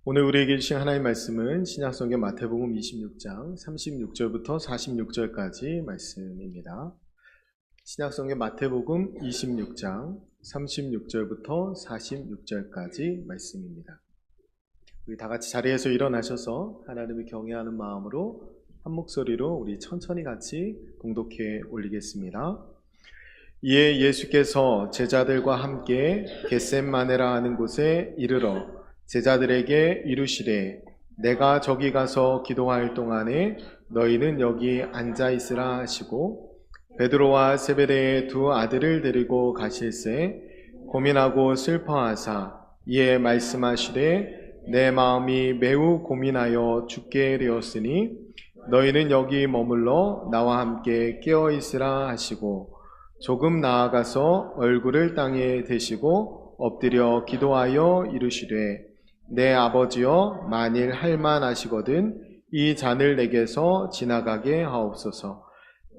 오늘 우리에게 주신 하나님의 말씀은 신약성경 마태복음 26장 36절부터 46절까지 말씀입니다. 신약성경 마태복음 26장 36절부터 46절까지 말씀입니다. 우리 다 같이 자리에서 일어나셔서 하나님을 경외하는 마음으로 한 목소리로 우리 천천히 같이 봉독해 올리겠습니다. 이에 예수께서 제자들과 함께 겟셋마네라 하는 곳에 이르러 제자들에게 이르시되 내가 저기 가서 기도할 동안에 너희는 여기 앉아 있으라 하시고 베드로와 세베대의 두 아들을 데리고 가실새 고민하고 슬퍼하사 이에 말씀하시되 내 마음이 매우 고민하여 죽게 되었으니 너희는 여기 머물러 나와 함께 깨어 있으라 하시고 조금 나아가서 얼굴을 땅에 대시고 엎드려 기도하여 이르시되 내 아버지여 만일 할만하시거든 이 잔을 내게서 지나가게 하옵소서.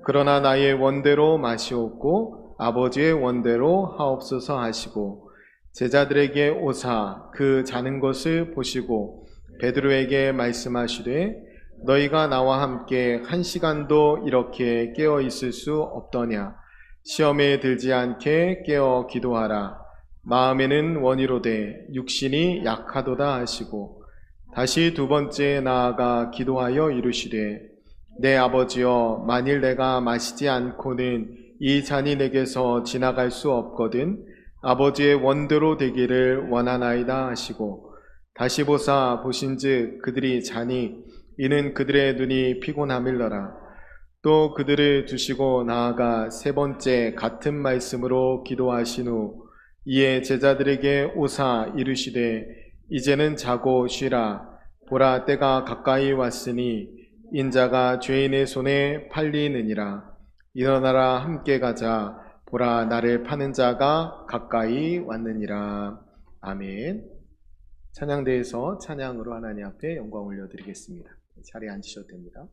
그러나 나의 원대로 마시옵고 아버지의 원대로 하옵소서 하시고 제자들에게 오사 그 자는 것을 보시고 베드로에게 말씀하시되 너희가 나와 함께 1시간도 이렇게 깨어 있을 수 없더냐. 시험에 들지 않게 깨어 기도하라. 마음에는 원이로되 육신이 약하도다 하시고 다시 두 번째 나아가 기도하여 이르시되 내 아버지여 만일 내가 마시지 않고는 이 잔이 내게서 지나갈 수 없거든 아버지의 원대로 되기를 원하나이다 하시고 다시 보신즉 그들이 자니 이는 그들의 눈이 피곤함일러라. 또 그들을 두시고 나아가 세 번째 같은 말씀으로 기도하신 후 이에 제자들에게 오사 이르시되 이제는 자고 쉬라. 보라 때가 가까이 왔으니 인자가 죄인의 손에 팔리느니라. 일어나라 함께 가자. 보라 나를 파는 자가 가까이 왔느니라. 아멘. 찬양대에서 찬양으로 하나님 앞에 영광 올려드리겠습니다. 자리에 앉으셔도 됩니다.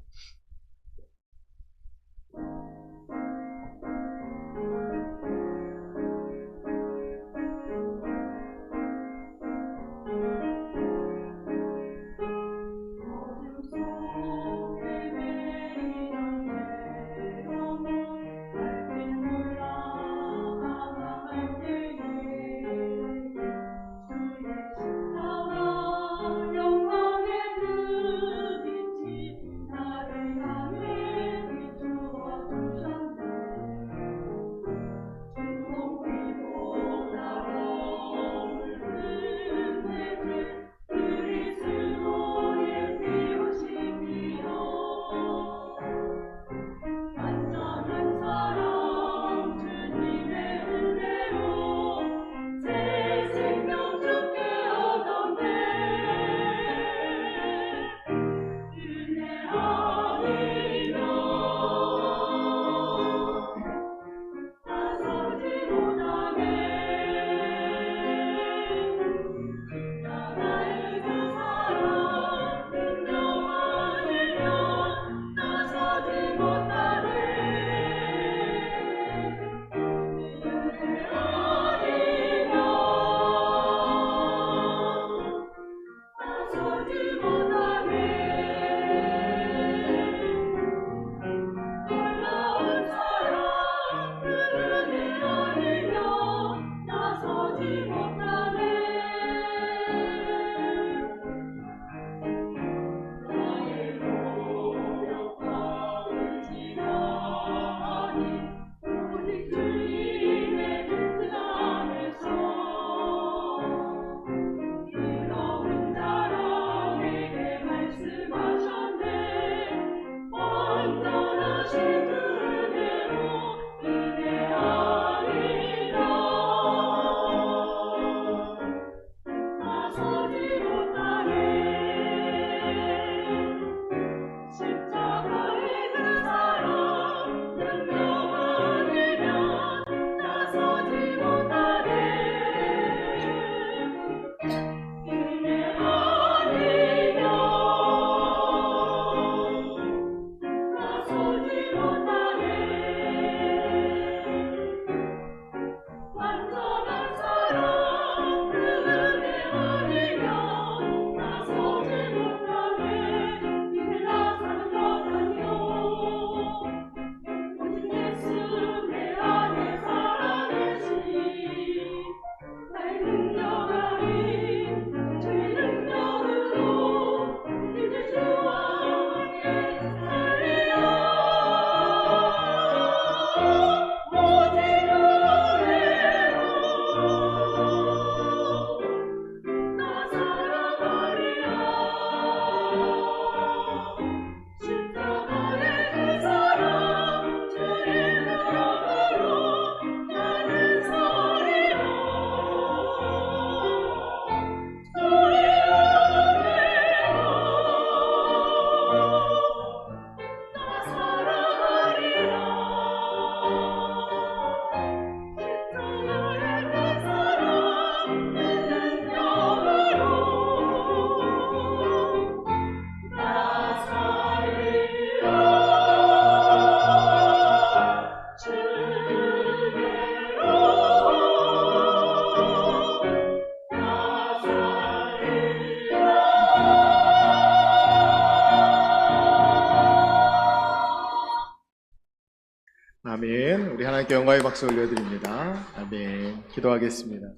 아멘. 우리 하나님께 영광의 박수 올려드립니다. 아멘. 기도하겠습니다.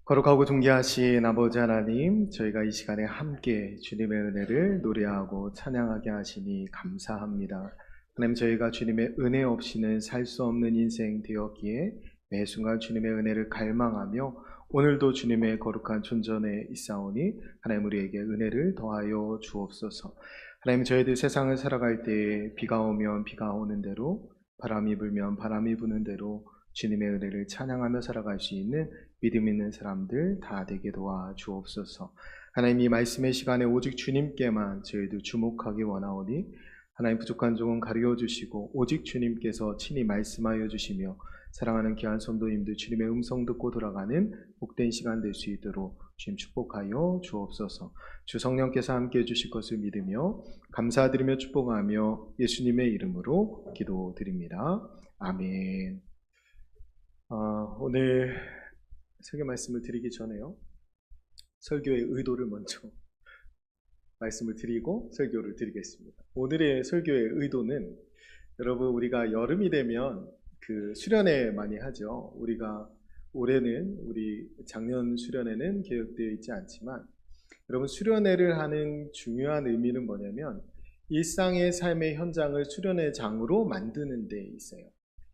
거룩하고 존귀하신 아버지 하나님, 저희가 이 시간에 함께 주님의 은혜를 노래하고 찬양하게 하시니 감사합니다. 하나님, 저희가 주님의 은혜 없이는 살 수 없는 인생 되었기에 매 순간 주님의 은혜를 갈망하며 오늘도 주님의 거룩한 존전에 있사오니 하나님, 우리에게 은혜를 더하여 주옵소서. 하나님, 저희들 세상을 살아갈 때에 비가 오면 비가 오는 대로, 바람이 불면 바람이 부는 대로 주님의 은혜를 찬양하며 살아갈 수 있는 믿음 있는 사람들 다 되게 도와 주옵소서. 하나님, 이 말씀의 시간에 오직 주님께만 저희들 주목하기 원하오니 하나님, 부족한 종은 가르쳐 주시고 오직 주님께서 친히 말씀하여 주시며 사랑하는 귀한 성도님들 주님의 음성 듣고 돌아가는 복된 시간 될 수 있도록 주님 축복하여 주옵소서. 주 성령께서 함께 해주실 것을 믿으며 감사드리며 축복하며 예수님의 이름으로 기도드립니다. 아멘. 오늘 설교 말씀을 드리기 전에요, 설교의 의도를 먼저 말씀을 드리고 설교를 드리겠습니다. 오늘의 설교의 의도는, 여러분, 우리가 여름이 되면 수련회 많이 하죠. 우리가 올해는, 우리 작년 수련회는 계획되어 있지 않지만, 여러분, 수련회를 하는 중요한 의미는 뭐냐면 일상의 삶의 현장을 수련회장으로 만드는 데 있어요.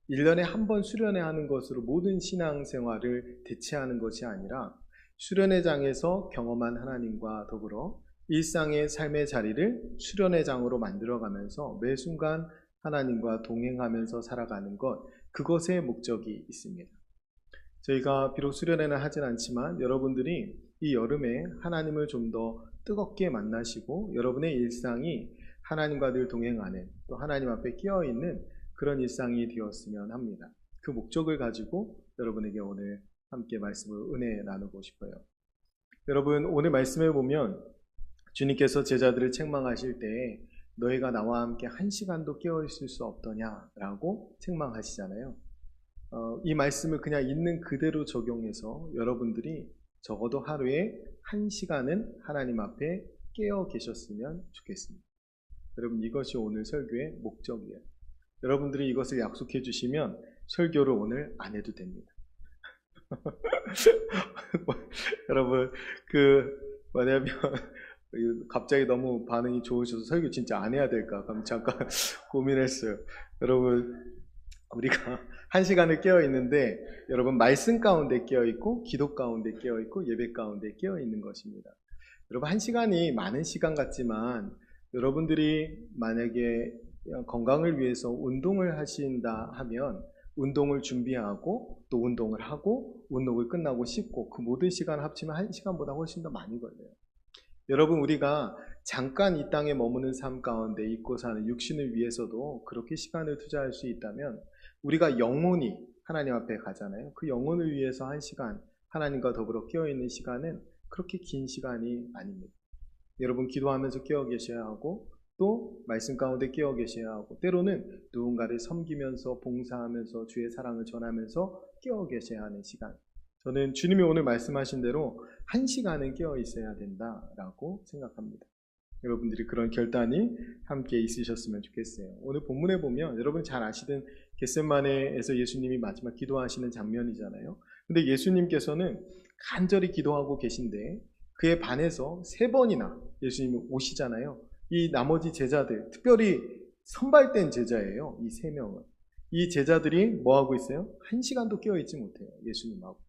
1년에 한 번 수련회 하는 것으로 모든 신앙생활을 대체하는 것이 아니라 수련회장에서 경험한 하나님과 더불어 일상의 삶의 자리를 수련회장으로 만들어가면서 매 순간 하나님과 동행하면서 살아가는 것, 그것의 목적이 있습니다. 저희가 비록 수련회는 하진 않지만 여러분들이 이 여름에 하나님을 좀 더 뜨겁게 만나시고 여러분의 일상이 하나님과 늘 동행하는, 또 하나님 앞에 끼어있는 그런 일상이 되었으면 합니다. 그 목적을 가지고 여러분에게 오늘 함께 말씀을 은혜 나누고 싶어요. 여러분, 오늘 말씀을 보면 주님께서 제자들을 책망하실 때 너희가 나와 함께 한 시간도 깨어있을 수 없더냐라고 책망하시잖아요. 이 말씀을 그냥 있는 그대로 적용해서 여러분들이 적어도 하루에 한 시간은 하나님 앞에 깨어 계셨으면 좋겠습니다. 여러분, 이것이 오늘 설교의 목적이에요. 여러분들이 이것을 약속해 주시면 설교를 오늘 안 해도 됩니다. 여러분, 뭐냐면 갑자기 너무 반응이 좋으셔서 설교 진짜 안 해야 될까 잠깐 고민했어요. 여러분, 우리가 한 시간을 깨어 있는데, 여러분, 말씀 가운데 깨어 있고 기도 가운데 깨어 있고 예배 가운데 깨어 있는 것입니다. 여러분, 한 시간이 많은 시간 같지만 여러분들이 만약에 건강을 위해서 운동을 하신다 하면 운동을 준비하고 또 운동을 하고 운동을 끝나고 씻고 그 모든 시간을 합치면 한 시간보다 훨씬 더 많이 걸려요. 여러분, 우리가 잠깐 이 땅에 머무는 삶 가운데 잊고 사는 육신을 위해서도 그렇게 시간을 투자할 수 있다면, 우리가 영혼이 하나님 앞에 가잖아요. 그 영혼을 위해서 한 시간 하나님과 더불어 깨어있는 시간은 그렇게 긴 시간이 아닙니다. 여러분, 기도하면서 깨어 계셔야 하고 또 말씀 가운데 깨어 계셔야 하고, 때로는 누군가를 섬기면서 봉사하면서 주의 사랑을 전하면서 깨어 계셔야 하는 시간, 저는 주님이 오늘 말씀하신 대로 한 시간은 깨어 있어야 된다라고 생각합니다. 여러분들이 그런 결단이 함께 있으셨으면 좋겠어요. 오늘 본문에 보면 여러분 잘 아시던 겟세마네에서 예수님이 마지막 기도하시는 장면이잖아요. 근데 예수님께서는 간절히 기도하고 계신데 그에 반해서 3번이나 예수님이 오시잖아요. 이 나머지 제자들, 특별히 선발된 제자예요. 이 3명은. 이 제자들이 뭐하고 있어요? 한 시간도 깨어있지 못해요. 예수님하고.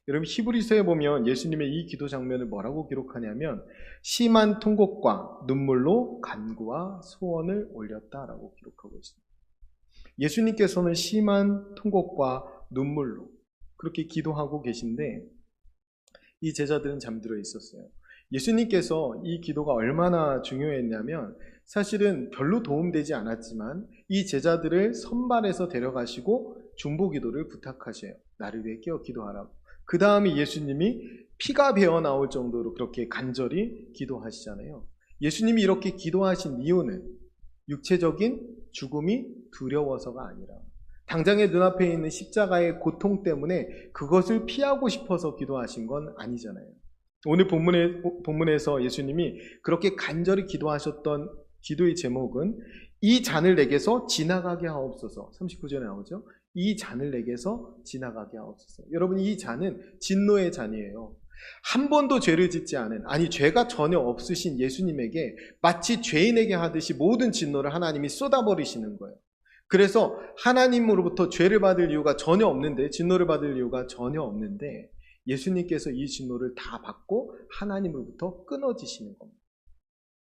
여러분, 히브리서에 보면 예수님의 이 기도 장면을 뭐라고 기록하냐면 심한 통곡과 눈물로 간구와 소원을 올렸다라고 기록하고 있습니다. 예수님께서는 심한 통곡과 눈물로 그렇게 기도하고 계신데 이 제자들은 잠들어 있었어요. 예수님께서 이 기도가 얼마나 중요했냐면 사실은 별로 도움되지 않았지만 이 제자들을 선발해서 데려가시고 중보기도를 부탁하셔요. 나를 위해 깨어 기도하라고. 그 다음에 예수님이 피가 배어 나올 정도로 그렇게 간절히 기도하시잖아요. 예수님이 이렇게 기도하신 이유는 육체적인 죽음이 두려워서가 아니라 당장의 눈앞에 있는 십자가의 고통 때문에 그것을 피하고 싶어서 기도하신 건 아니잖아요. 오늘 본문에서 예수님이 그렇게 간절히 기도하셨던 기도의 제목은 이 잔을 내게서 지나가게 하옵소서. 39절에 나오죠. 이 잔을 내게서 지나가게 하옵소서. 여러분, 이 잔은 진노의 잔이에요. 한 번도 죄를 짓지 않은, 아니 죄가 전혀 없으신 예수님에게 마치 죄인에게 하듯이 모든 진노를 하나님이 쏟아버리시는 거예요. 그래서 하나님으로부터 죄를 받을 이유가 전혀 없는데, 진노를 받을 이유가 전혀 없는데 예수님께서 이 진노를 다 받고 하나님으로부터 끊어지시는 겁니다.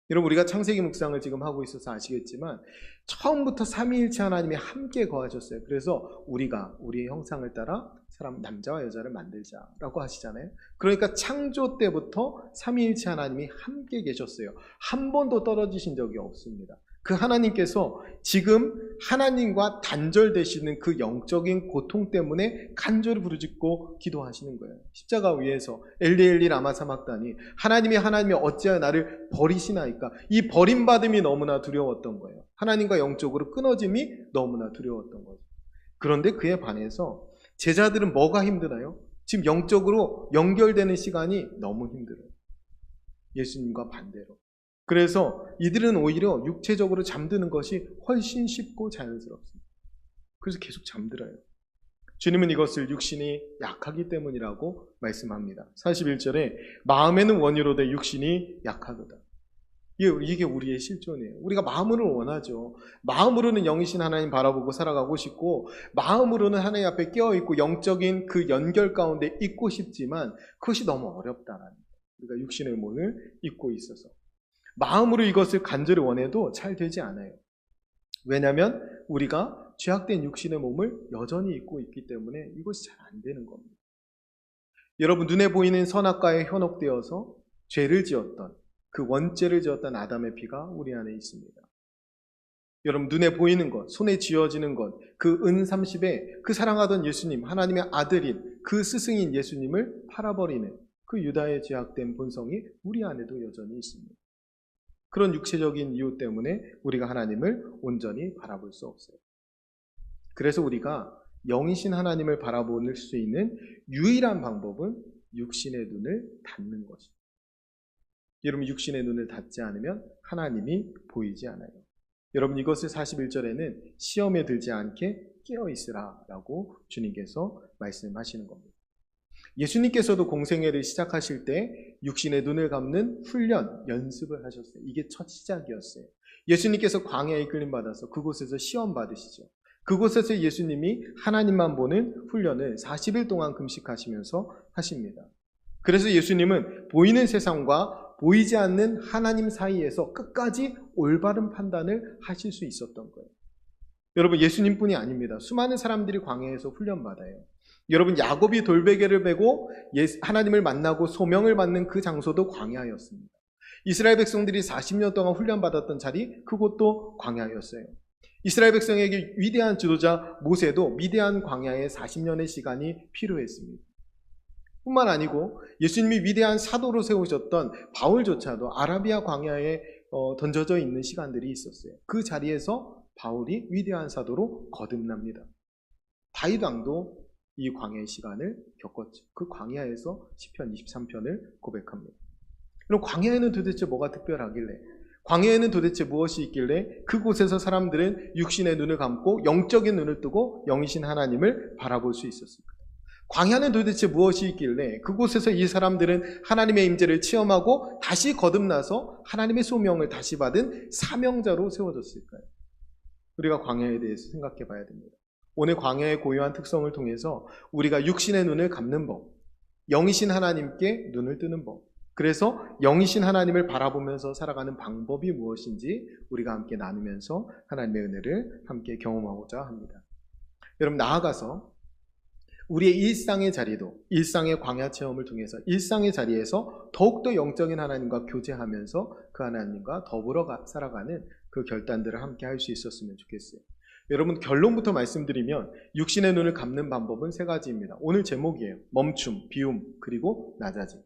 여러분, 우리가 창세기 묵상을 지금 하고 있어서 아시겠지만 처음부터 삼위일체 하나님이 함께 거하셨어요. 그래서 우리가 우리의 형상을 따라 사람 남자와 여자를 만들자라고 하시잖아요. 그러니까 창조 때부터 삼위일체 하나님이 함께 계셨어요. 한 번도 떨어지신 적이 없습니다. 그 하나님께서 지금 하나님과 단절되시는 그 영적인 고통 때문에 간절히 부르짖고 기도하시는 거예요. 십자가 위에서 엘리 엘리 라마 사막다니, 하나님이 어찌하여 나를 버리시나이까. 이 버림받음이 너무나 두려웠던 거예요. 하나님과 영적으로 끊어짐이 너무나 두려웠던 거죠. 그런데 그에 반해서 제자들은 뭐가 힘드나요? 지금 영적으로 연결되는 시간이 너무 힘들어요. 예수님과 반대로. 그래서 이들은 오히려 육체적으로 잠드는 것이 훨씬 쉽고 자연스럽습니다. 그래서 계속 잠들어요. 주님은 이것을 육신이 약하기 때문이라고 말씀합니다. 41절에 마음에는 원이로되 육신이 약하도다. 이게 우리의 실존이에요. 우리가 마음으로는 원하죠. 마음으로는 영이신 하나님 바라보고 살아가고 싶고, 마음으로는 하나님 앞에 깨어있고 영적인 그 연결 가운데 있고 싶지만 그것이 너무 어렵다라는 거예요. 우리가 육신의 몸을 입고 있어서 마음으로 이것을 간절히 원해도 잘 되지 않아요. 왜냐하면 우리가 죄악된 육신의 몸을 여전히 입고 있기 때문에 이것이 잘 안 되는 겁니다. 여러분, 눈에 보이는 선악과에 현혹되어서 죄를 지었던, 그 원죄를 지었던 아담의 피가 우리 안에 있습니다. 여러분, 눈에 보이는 것, 손에 쥐어지는 것, 그 은 30에 그 사랑하던 예수님, 하나님의 아들인 그 스승인 예수님을 팔아버리는 그 유다의 죄악된 본성이 우리 안에도 여전히 있습니다. 그런 육체적인 이유 때문에 우리가 하나님을 온전히 바라볼 수 없어요. 그래서 우리가 영이신 하나님을 바라볼 수 있는 유일한 방법은 육신의 눈을 닫는 것입니다. 여러분, 육신의 눈을 닫지 않으면 하나님이 보이지 않아요. 여러분, 이것을 41절에는 시험에 들지 않게 깨어있으라 라고 주님께서 말씀하시는 겁니다. 예수님께서도 공생애를 시작하실 때 육신의 눈을 감는 훈련, 연습을 하셨어요. 이게 첫 시작이었어요. 예수님께서 광야에 이끌림받아서 그곳에서 시험 받으시죠. 그곳에서 예수님이 하나님만 보는 훈련을 40일 동안 금식하시면서 하십니다. 그래서 예수님은 보이는 세상과 보이지 않는 하나님 사이에서 끝까지 올바른 판단을 하실 수 있었던 거예요. 여러분, 예수님뿐이 아닙니다. 수많은 사람들이 광야에서 훈련받아요. 여러분, 야곱이 돌베개를 베고 하나님을 만나고 소명을 받는 그 장소도 광야였습니다. 이스라엘 백성들이 40년 동안 훈련받았던 자리, 그곳도 광야였어요. 이스라엘 백성에게 위대한 지도자 모세도 미디안 광야에 40년의 시간이 필요했습니다. 뿐만 아니고 예수님이 위대한 사도로 세우셨던 바울조차도 아라비아 광야에 던져져 있는 시간들이 있었어요. 그 자리에서 바울이 위대한 사도로 거듭납니다. 다윗 왕도 이 광야의 시간을 겪었죠. 그 광야에서 시편 23편을 고백합니다. 그럼 광야에는 도대체 뭐가 특별하길래, 광야에는 도대체 무엇이 있길래 그곳에서 사람들은 육신의 눈을 감고 영적인 눈을 뜨고 영이신 하나님을 바라볼 수 있었습니까? 광야는 도대체 무엇이 있길래 그곳에서 이 사람들은 하나님의 임재를 체험하고 다시 거듭나서 하나님의 소명을 다시 받은 사명자로 세워졌을까요? 우리가 광야에 대해서 생각해 봐야 됩니다. 오늘 광야의 고유한 특성을 통해서 우리가 육신의 눈을 감는 법, 영이신 하나님께 눈을 뜨는 법, 그래서 영이신 하나님을 바라보면서 살아가는 방법이 무엇인지 우리가 함께 나누면서 하나님의 은혜를 함께 경험하고자 합니다. 여러분, 나아가서 우리의 일상의 자리도, 일상의 광야 체험을 통해서 일상의 자리에서 더욱더 영적인 하나님과 교제하면서 그 하나님과 더불어 살아가는 그 결단들을 함께 할 수 있었으면 좋겠어요. 여러분, 결론부터 말씀드리면 육신의 눈을 감는 방법은 세 가지입니다. 오늘 제목이에요. 멈춤, 비움, 그리고 낮아짐.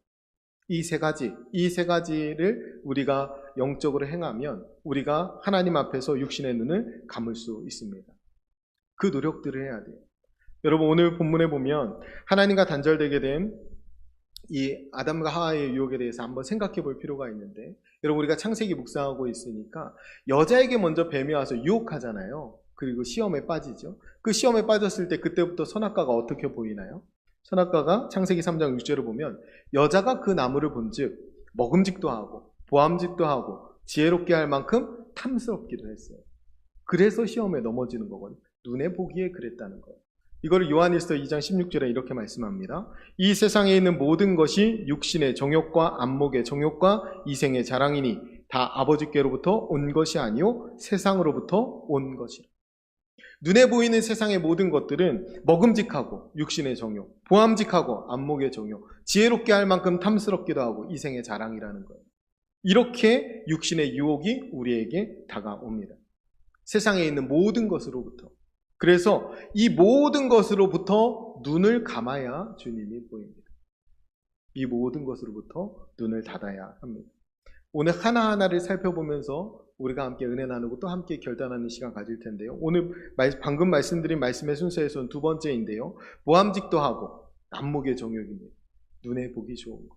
이 세 가지를 우리가 영적으로 행하면 우리가 하나님 앞에서 육신의 눈을 감을 수 있습니다. 그 노력들을 해야 돼요. 여러분, 오늘 본문에 보면 하나님과 단절되게 된 이 아담과 하와의 유혹에 대해서 한번 생각해 볼 필요가 있는데, 여러분 우리가 창세기 묵상하고 있으니까 여자에게 먼저 뱀이 와서 유혹하잖아요. 그리고 시험에 빠지죠. 그 시험에 빠졌을 때 그때부터 선악과가 어떻게 보이나요? 선악과가 창세기 3장 6절을 보면 여자가 그 나무를 본즉 먹음직도 하고 보암직도 하고 지혜롭게 할 만큼 탐스럽기도 했어요. 그래서 시험에 넘어지는 거거든요. 눈에 보기에 그랬다는 거예요. 이거를 요한일서 2장 16절에 이렇게 말씀합니다. 이 세상에 있는 모든 것이 육신의 정욕과 안목의 정욕과 이생의 자랑이니 다 아버지께로부터 온 것이 아니요 세상으로부터 온 것이라. 눈에 보이는 세상의 모든 것들은 먹음직하고 육신의 정욕, 보암직하고 안목의 정욕, 지혜롭게 할 만큼 탐스럽기도 하고 이생의 자랑이라는 거예요. 이렇게 육신의 유혹이 우리에게 다가옵니다. 세상에 있는 모든 것으로부터. 그래서 이 모든 것으로부터 눈을 감아야 주님이 보입니다. 이 모든 것으로부터 눈을 닫아야 합니다. 오늘 하나하나를 살펴보면서 우리가 함께 은혜 나누고 또 함께 결단하는 시간 가질 텐데요. 오늘 방금 말씀드린 말씀의 순서에서는 두 번째인데요. 보암직도 하고 안목의 정욕입니다. 눈에 보기 좋은 것.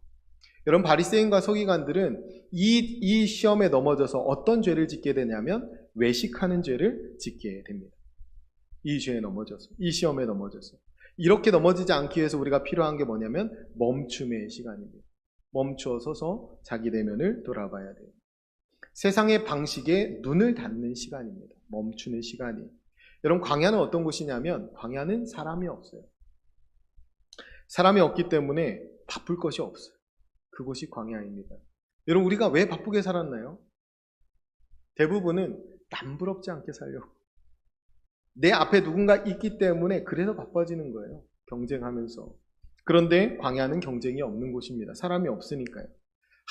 여러분 바리새인과 서기관들은 이 시험에 넘어져서 어떤 죄를 짓게 되냐면 외식하는 죄를 짓게 됩니다. 이 죄에 넘어져서, 이 시험에 넘어져서. 이렇게 넘어지지 않기 위해서 우리가 필요한 게 뭐냐면 멈춤의 시간입니다. 멈춰 서서 자기 내면을 돌아봐야 돼요. 세상의 방식에 눈을 닫는 시간입니다. 멈추는 시간이. 여러분 광야는 어떤 곳이냐면 광야는 사람이 없어요. 사람이 없기 때문에 바쁠 것이 없어요. 그곳이 광야입니다. 여러분 우리가 왜 바쁘게 살았나요? 대부분은 남부럽지 않게 살려고. 내 앞에 누군가 있기 때문에 그래서 바빠지는 거예요. 경쟁하면서. 그런데 광야는 경쟁이 없는 곳입니다. 사람이 없으니까요.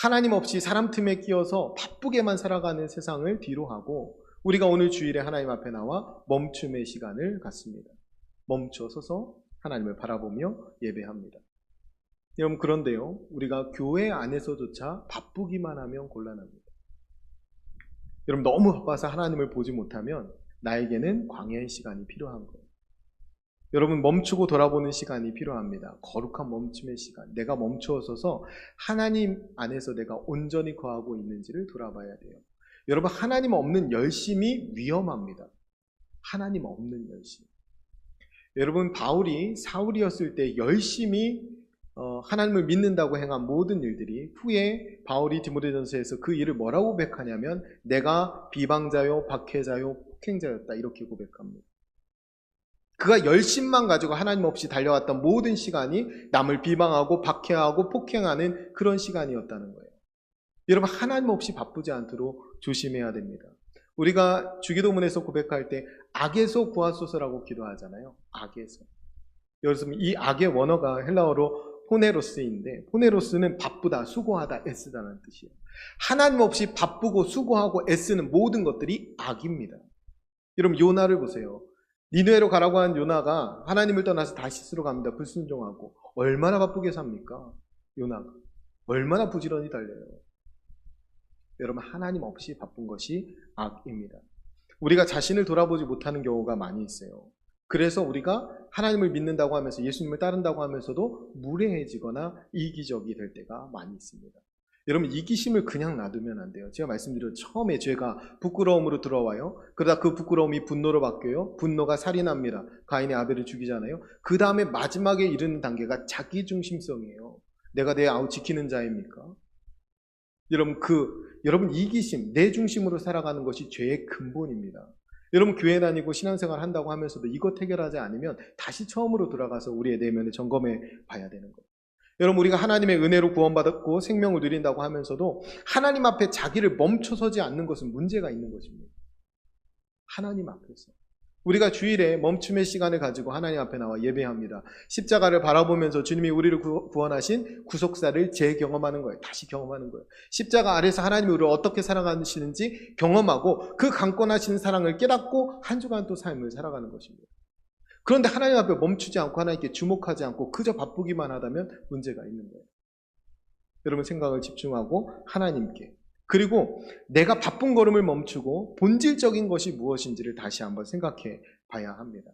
하나님 없이 사람 틈에 끼어서 바쁘게만 살아가는 세상을 뒤로 하고 우리가 오늘 주일에 하나님 앞에 나와 멈춤의 시간을 갖습니다. 멈춰 서서 하나님을 바라보며 예배합니다. 여러분 그런데요. 우리가 교회 안에서조차 바쁘기만 하면 곤란합니다. 여러분 너무 바빠서 하나님을 보지 못하면 나에게는 광야의 시간이 필요한 거예요. 여러분 멈추고 돌아보는 시간이 필요합니다. 거룩한 멈춤의 시간. 내가 멈추어서서 하나님 안에서 내가 온전히 거하고 있는지를 돌아봐야 돼요. 여러분 하나님 없는 열심이 위험합니다. 하나님 없는 열심. 여러분 바울이 사울이었을 때 열심히 하나님을 믿는다고 행한 모든 일들이 후에 바울이 디모데전서에서 그 일을 뭐라고 고백하냐면 내가 비방자요 박해자요 폭행자였다 이렇게 고백합니다. 그가 열심만 가지고 하나님 없이 달려왔던 모든 시간이 남을 비방하고 박해하고 폭행하는 그런 시간이었다는 거예요. 여러분 하나님 없이 바쁘지 않도록 조심해야 됩니다. 우리가 주기도문에서 고백할 때 악에서 구하소서라고 기도하잖아요. 악에서. 여러분 이 악의 원어가 헬라어로 포네로스인데 포네로스는 바쁘다, 수고하다, 애쓰다는 뜻이에요. 하나님 없이 바쁘고 수고하고 애쓰는 모든 것들이 악입니다. 여러분 요나를 보세요. 니느웨로 가라고 한 요나가 하나님을 떠나서 다시스로 갑니다. 불순종하고 얼마나 바쁘게 삽니까? 요나가 얼마나 부지런히 달려요. 여러분 하나님 없이 바쁜 것이 악입니다. 우리가 자신을 돌아보지 못하는 경우가 많이 있어요. 그래서 우리가 하나님을 믿는다고 하면서 예수님을 따른다고 하면서도 무례해지거나 이기적이 될 때가 많이 있습니다. 여러분 이기심을 그냥 놔두면 안 돼요. 제가 말씀드린 처음에 죄가 부끄러움으로 들어와요. 그러다 그 부끄러움이 분노로 바뀌어요. 분노가 살인합니다. 가인이 아벨을 죽이잖아요. 그 다음에 마지막에 이르는 단계가 자기중심성이에요. 내가 내 아우 지키는 자입니까? 여러분 이기심, 내 중심으로 살아가는 것이 죄의 근본입니다. 여러분 교회 다니고 신앙생활 한다고 하면서도 이것 해결하지 않으면 다시 처음으로 돌아가서 우리의 내면을 점검해 봐야 되는 거예요. 여러분 우리가 하나님의 은혜로 구원받았고 생명을 누린다고 하면서도 하나님 앞에 자기를 멈춰서지 않는 것은 문제가 있는 것입니다. 하나님 앞에서. 우리가 주일에 멈춤의 시간을 가지고 하나님 앞에 나와 예배합니다. 십자가를 바라보면서 주님이 우리를 구원하신 구속사를 재경험하는 거예요. 다시 경험하는 거예요. 십자가 아래서 하나님이 우리를 어떻게 살아가시는지 경험하고 그 강권하신 사랑을 깨닫고 한 주간 또 삶을 살아가는 것입니다. 그런데 하나님 앞에 멈추지 않고 하나님께 주목하지 않고 그저 바쁘기만 하다면 문제가 있는 거예요. 여러분 생각을 집중하고 하나님께 그리고 내가 바쁜 걸음을 멈추고 본질적인 것이 무엇인지를 다시 한번 생각해 봐야 합니다.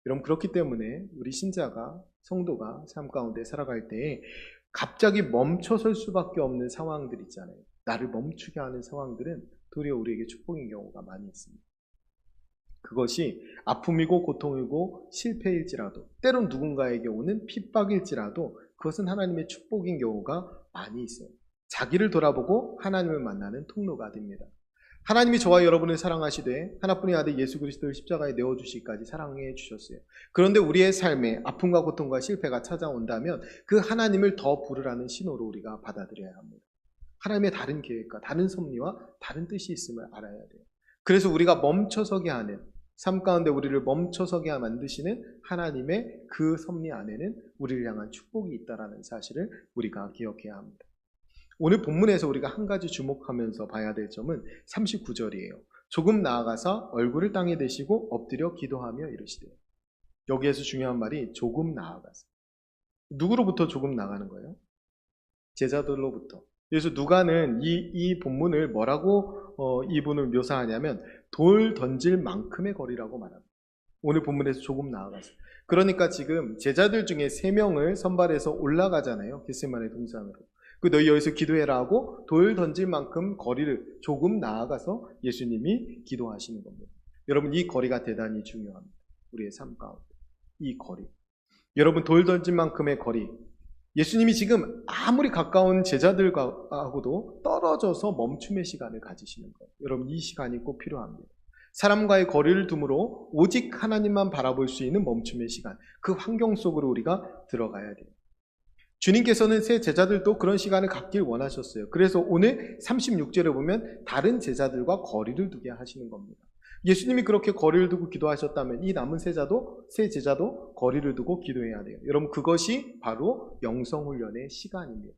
여러분 그렇기 때문에 우리 신자가 성도가 삶 가운데 살아갈 때에 갑자기 멈춰설 수밖에 없는 상황들 있잖아요. 나를 멈추게 하는 상황들은 도리어 우리에게 축복인 경우가 많이 있습니다. 그것이 아픔이고 고통이고 실패일지라도, 때론 누군가에게 오는 핍박일지라도 그것은 하나님의 축복인 경우가 많이 있어요. 자기를 돌아보고 하나님을 만나는 통로가 됩니다. 하나님이 저와 여러분을 사랑하시되 하나뿐의 아들 예수 그리스도를 십자가에 내어주시기까지 사랑해 주셨어요. 그런데 우리의 삶에 아픔과 고통과 실패가 찾아온다면 그 하나님을 더 부르라는 신호로 우리가 받아들여야 합니다. 하나님의 다른 계획과 다른 섭리와 다른 뜻이 있음을 알아야 돼요. 그래서 우리가 멈춰서게 하는, 삶 가운데 우리를 멈춰서게 만드시는 하나님의 그 섭리 안에는 우리를 향한 축복이 있다는 사실을 우리가 기억해야 합니다. 오늘 본문에서 우리가 한 가지 주목하면서 봐야 될 점은 39절이에요. 조금 나아가서 얼굴을 땅에 대시고 엎드려 기도하며 이르시되. 여기에서 중요한 말이 조금 나아가서. 누구로부터 조금 나가는 거예요? 제자들로부터. 그래서 누가는 이 본문을 뭐라고 이분을 묘사하냐면 돌 던질 만큼의 거리라고 말합니다. 오늘 본문에서 조금 나아가서. 그러니까 지금 제자들 중에 3명을 선발해서 올라가잖아요. 겟세마네 동산으로. 너희 여기서 기도해라 하고 돌 던질 만큼 거리를 조금 나아가서 예수님이 기도하시는 겁니다. 여러분, 이 거리가 대단히 중요합니다. 우리의 삶 가운데. 이 거리. 여러분, 돌 던질 만큼의 거리. 예수님이 지금 아무리 가까운 제자들하고도 떨어져서 멈춤의 시간을 가지시는 거예요. 여러분, 이 시간이 꼭 필요합니다. 사람과의 거리를 두므로 오직 하나님만 바라볼 수 있는 멈춤의 시간. 그 환경 속으로 우리가 들어가야 돼요. 주님께서는 새 제자들도 그런 시간을 갖길 원하셨어요. 그래서 오늘 36절에 보면 다른 제자들과 거리를 두게 하시는 겁니다. 예수님이 그렇게 거리를 두고 기도하셨다면 이 남은 새 제자도 거리를 두고 기도해야 돼요. 여러분, 그것이 바로 영성훈련의 시간입니다.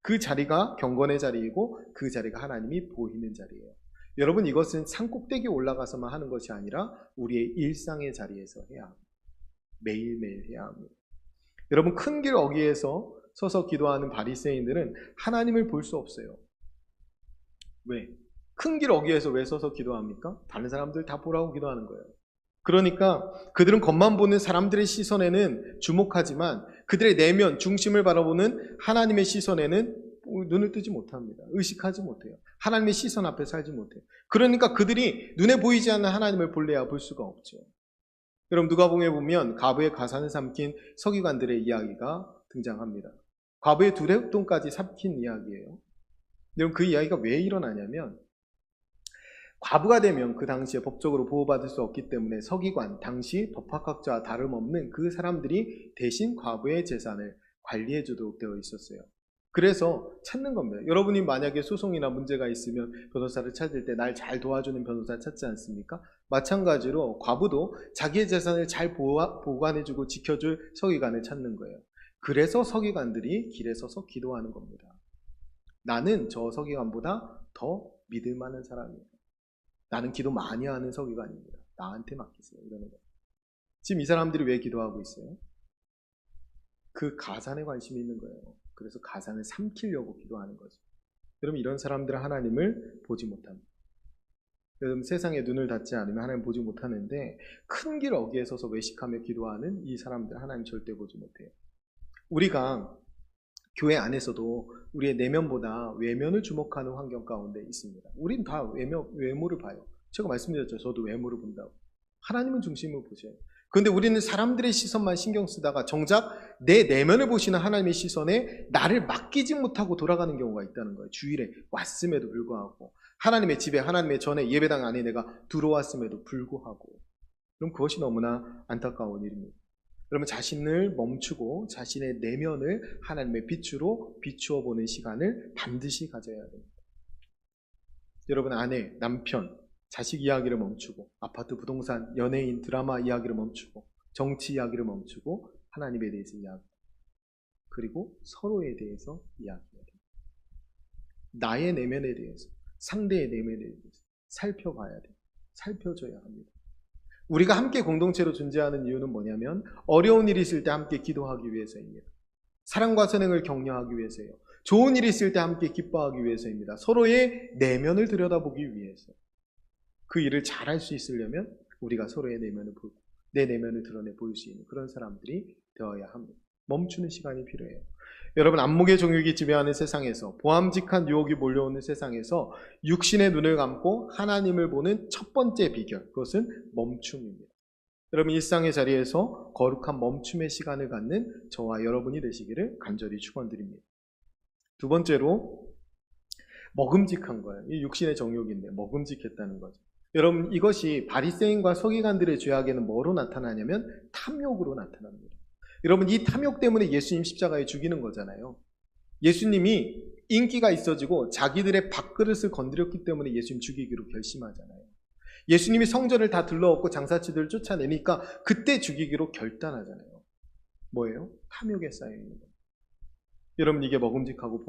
그 자리가 경건의 자리이고 그 자리가 하나님이 보이는 자리예요. 여러분, 이것은 산꼭대기에 올라가서만 하는 것이 아니라 우리의 일상의 자리에서 해야 합니다. 매일매일 해야 합니다. 여러분, 큰 길 어귀에서 서서 기도하는 바리새인들은 하나님을 볼 수 없어요. 왜? 큰 길 어귀에서 왜 서서 기도합니까? 다른 사람들 다 보라고 기도하는 거예요. 그러니까 그들은 겉만 보는 사람들의 시선에는 주목하지만 그들의 내면, 중심을 바라보는 하나님의 시선에는 눈을 뜨지 못합니다. 의식하지 못해요. 하나님의 시선 앞에 살지 못해요. 그러니까 그들이 눈에 보이지 않는 하나님을 볼래야 볼 수가 없죠. 여러분, 누가복음에 보면 과부의 가산을 삼킨 서기관들의 이야기가 등장합니다. 과부의 두레돈까지 삼킨 이야기예요. 여러분, 그 이야기가 왜 일어나냐면 과부가 되면 그 당시에 법적으로 보호받을 수 없기 때문에 서기관, 당시 법학학자와 다름없는 그 사람들이 대신 과부의 재산을 관리해 주도록 되어 있었어요. 그래서 찾는 겁니다. 여러분이 만약에 소송이나 문제가 있으면 변호사를 찾을 때 날 잘 도와주는 변호사 찾지 않습니까? 마찬가지로 과부도 자기의 재산을 잘 보관해주고 지켜줄 서기관을 찾는 거예요. 그래서 서기관들이 길에 서서 기도하는 겁니다. 나는 저 서기관보다 더 믿을 만한 사람이에요. 나는 기도 많이 하는 서기관입니다. 나한테 맡기세요. 이러는 거예요. 지금 이 사람들이 왜 기도하고 있어요? 그 가산에 관심이 있는 거예요. 그래서 가산을 삼키려고 기도하는 거죠. 여러분, 이런 사람들은 하나님을 보지 못합니다. 여러분, 세상에 눈을 닫지 않으면 하나님 보지 못하는데 큰 길 어귀에 서서 외식하며 기도하는 이 사람들 하나님 절대 보지 못해요. 우리가 교회 안에서도 우리의 내면보다 외면을 주목하는 환경 가운데 있습니다. 우린 다 외모를 봐요. 제가 말씀드렸죠. 저도 외모를 본다고. 하나님은 중심을 보셔요. 그런데 우리는 사람들의 시선만 신경 쓰다가 정작 내 내면을 보시는 하나님의 시선에 나를 맡기지 못하고 돌아가는 경우가 있다는 거예요. 주일에 왔음에도 불구하고, 하나님의 집에, 하나님의 전에 예배당 안에 내가 들어왔음에도 불구하고. 그럼 그것이 너무나 안타까운 일입니다. 여러분, 자신을 멈추고 자신의 내면을 하나님의 빛으로 비추어 보는 시간을 반드시 가져야 됩니다. 여러분, 아내, 남편, 자식 이야기를 멈추고, 아파트, 부동산, 연예인, 드라마 이야기를 멈추고, 정치 이야기를 멈추고 하나님에 대해서 이야기, 그리고 서로에 대해서 이야기해야 됩니다. 나의 내면에 대해서, 상대의 내면에 대해서 살펴봐야 돼요. 살펴줘야 합니다. 우리가 함께 공동체로 존재하는 이유는 뭐냐면 어려운 일이 있을 때 함께 기도하기 위해서입니다. 사랑과 선행을 격려하기 위해서예요. 좋은 일이 있을 때 함께 기뻐하기 위해서입니다. 서로의 내면을 들여다보기 위해서. 그 일을 잘할 수 있으려면 우리가 서로의 내면을 보고 내 내면을 드러내 보일 수 있는 그런 사람들이 되어야 합니다. 멈추는 시간이 필요해요. 여러분, 안목의 정욕이 지배하는 세상에서, 보암직한 유혹이 몰려오는 세상에서 육신의 눈을 감고 하나님을 보는 첫 번째 비결, 그것은 멈춤입니다. 여러분, 일상의 자리에서 거룩한 멈춤의 시간을 갖는 저와 여러분이 되시기를 간절히 축원드립니다. 두 번째로 먹음직한 거예요. 이 육신의 정욕인데 먹음직했다는 거죠. 여러분, 이것이 바리새인과 서기관들의 죄악에는 뭐로 나타나냐면 탐욕으로 나타납니다. 여러분, 이 탐욕 때문에 예수님 십자가에 죽이는 거잖아요. 예수님이 인기가 있어지고 자기들의 밥그릇을 건드렸기 때문에 예수님 죽이기로 결심하잖아요. 예수님이 성전을 다 들러엎고 장사치들을 쫓아내니까 그때 죽이기로 결단하잖아요. 뭐예요? 탐욕에 쌓여 있는 거예요. 여러분, 이게 먹음직하고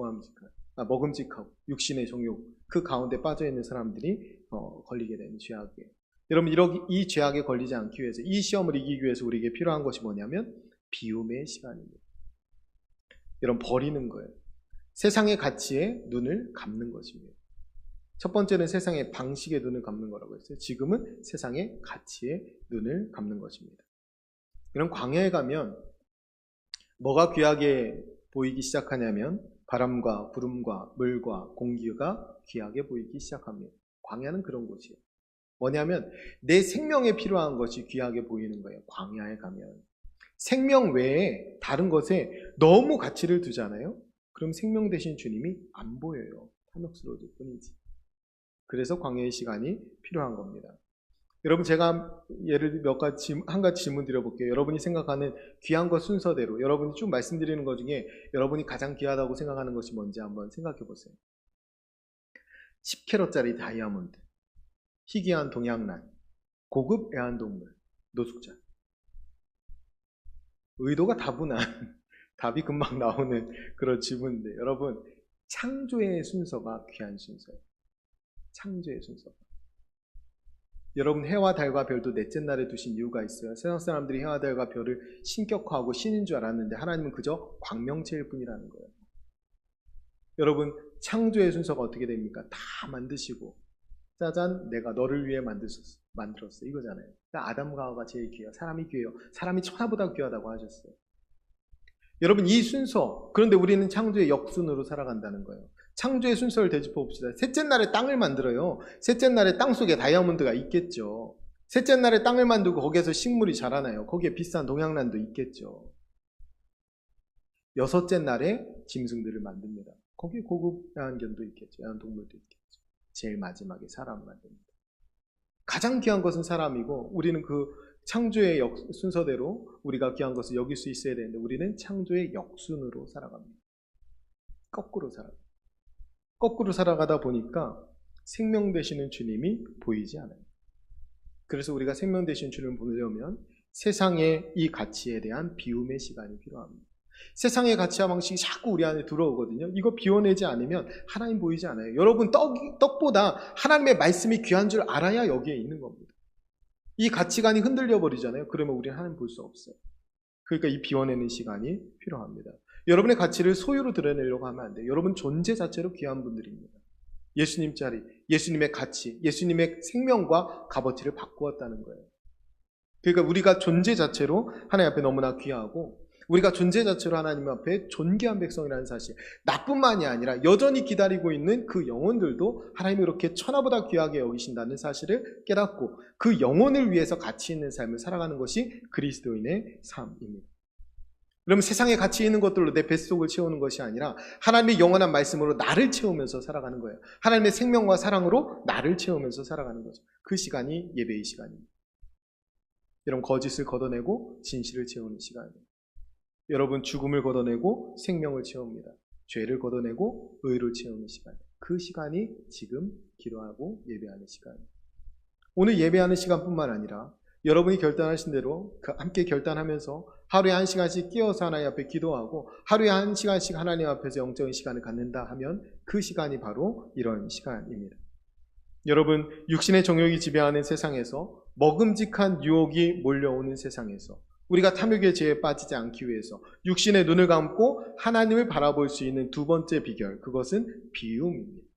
먹음직하고 육신의 정욕, 그 가운데 빠져있는 사람들이 걸리게 되는 죄악이에요. 여러분, 이 죄악에 걸리지 않기 위해서, 이 시험을 이기기 위해서 우리에게 필요한 것이 뭐냐면 비움의 시간입니다. 여러분, 버리는 거예요. 세상의 가치에 눈을 감는 것입니다. 첫 번째는 세상의 방식에 눈을 감는 거라고 했어요. 지금은 세상의 가치에 눈을 감는 것입니다. 이런 광야에 가면 뭐가 귀하게 보이기 시작하냐면 바람과 구름과 물과 공기가 귀하게 보이기 시작합니다. 광야는 그런 곳이에요. 뭐냐면 내 생명에 필요한 것이 귀하게 보이는 거예요. 광야에 가면 생명 외에 다른 것에 너무 가치를 두잖아요. 그럼 생명 대신 주님이 안 보여요. 탐욕스러워질 뿐이지. 그래서 광야의 시간이 필요한 겁니다. 여러분, 제가 예를 한 가지 질문 드려볼게요. 여러분이 생각하는 귀한 것 순서대로 여러분이 쭉 말씀드리는 것 중에 여러분이 가장 귀하다고 생각하는 것이 뭔지 한번 생각해 보세요. 10캐럿짜리 다이아몬드, 희귀한 동양란, 고급 애완동물, 노숙자. 의도가 다분한 답이 금방 나오는 그런 질문인데, 여러분, 창조의 순서가 귀한 순서예요. 창조의 순서. 여러분, 해와 달과 별도 넷째 날에 두신 이유가 있어요. 세상 사람들이 해와 달과 별을 신격화하고 신인 줄 알았는데 하나님은 그저 광명체일 뿐이라는 거예요. 여러분, 창조의 순서가 어떻게 됩니까? 다 만드시고 짜잔, 내가 너를 위해 만들었어, 이거잖아요. 아담과 하와가 제일 귀해요. 사람이 귀해요. 사람이 천하보다 귀하다고 하셨어요. 여러분, 이 순서, 그런데 우리는 창조의 역순으로 살아간다는 거예요. 창조의 순서를 되짚어 봅시다. 셋째 날에 땅을 만들어요. 셋째 날에 땅 속에 다이아몬드가 있겠죠. 셋째 날에 땅을 만들고 거기에서 식물이 자라나요. 거기에 비싼 동양란도 있겠죠. 여섯째 날에 짐승들을 만듭니다. 거기에 고급 애완견도 있겠죠. 애완동물도 있겠죠. 제일 마지막에 사람을 만듭니다. 가장 귀한 것은 사람이고, 우리는 그 창조의 순서대로 우리가 귀한 것을 여길 수 있어야 되는데 우리는 창조의 역순으로 살아갑니다. 거꾸로 살아가다 보니까 생명 되시는 주님이 보이지 않아요. 그래서 우리가 생명 되시는 주님을 보려면 세상의 이 가치에 대한 비움의 시간이 필요합니다. 세상의 가치와 방식이 자꾸 우리 안에 들어오거든요. 이거 비워내지 않으면 하나님 보이지 않아요. 여러분, 떡보다 하나님의 말씀이 귀한 줄 알아야 여기에 있는 겁니다. 이 가치관이 흔들려 버리잖아요. 그러면 우리는 하나님 볼 수 없어요. 그러니까 이 비워내는 시간이 필요합니다. 여러분의 가치를 소유로 드러내려고 하면 안 돼요. 여러분 존재 자체로 귀한 분들입니다. 예수님 자리, 예수님의 가치, 예수님의 생명과 값어치를 바꾸었다는 거예요. 그러니까 우리가 존재 자체로 하나님 앞에 너무나 귀하고, 우리가 존재 자체로 하나님 앞에 존귀한 백성이라는 사실, 나뿐만이 아니라 여전히 기다리고 있는 그 영혼들도 하나님이 이렇게 천하보다 귀하게 여기신다는 사실을 깨닫고 그 영혼을 위해서 가치 있는 삶을 살아가는 것이 그리스도인의 삶입니다. 그러면 세상에 가치 있는 것들로 내 뱃속을 채우는 것이 아니라 하나님의 영원한 말씀으로 나를 채우면서 살아가는 거예요. 하나님의 생명과 사랑으로 나를 채우면서 살아가는 거죠. 그 시간이 예배의 시간입니다. 여러분, 거짓을 걷어내고 진실을 채우는 시간입니다. 여러분, 죽음을 걷어내고 생명을 채웁니다. 죄를 걷어내고 의를 채우는 시간. 그 시간이 지금 기도하고 예배하는 시간입니다. 오늘 예배하는 시간뿐만 아니라 여러분이 결단하신 대로 함께 결단하면서 하루에 1시간씩 끼어서 하나님 앞에 기도하고 하루에 1시간씩 하나님 앞에서 영적인 시간을 갖는다 하면 그 시간이 바로 이런 시간입니다. 여러분, 육신의 정욕이 지배하는 세상에서, 먹음직한 유혹이 몰려오는 세상에서 우리가 탐욕의 죄에 빠지지 않기 위해서 육신의 눈을 감고 하나님을 바라볼 수 있는 두 번째 비결, 그것은 비움입니다.